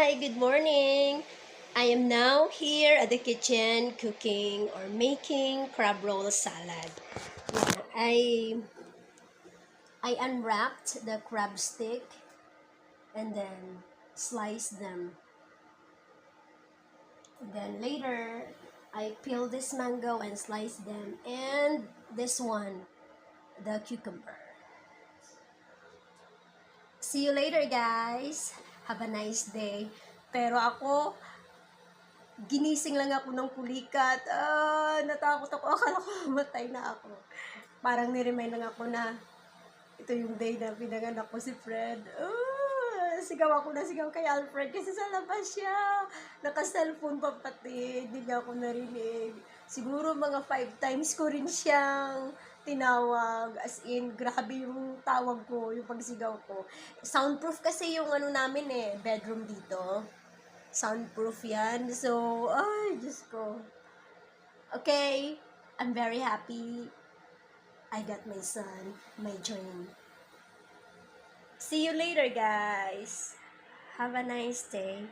Hi, good morning. I am now here at the kitchen cooking or making crab roll salad. Yeah, I unwrapped the crab stick and then sliced them. And then later I peel this mango and slice them, and this one, the cucumber. See you later, guys. Have a nice day. Pero ako, ginising lang ako ng pulikat. Natakot ako. Akala ko mamatay na ako. Parang niremind lang ako na ito yung day na pinanganak ko si Fred. Sigaw ako na sigaw kay Alfred kasi sa labas siya. Naka-cellphone pa pati. Hindi niya ako narinig. Siguro mga 5 times ko rin siyang tinawag. As in, grabe yung tawag ko, yung pagsigaw ko. Soundproof kasi yung ano namin bedroom dito. Soundproof yan. So, ay, Diyos ko. Okay, I'm very happy I got my son, my dream. See you later, guys. Have a nice day.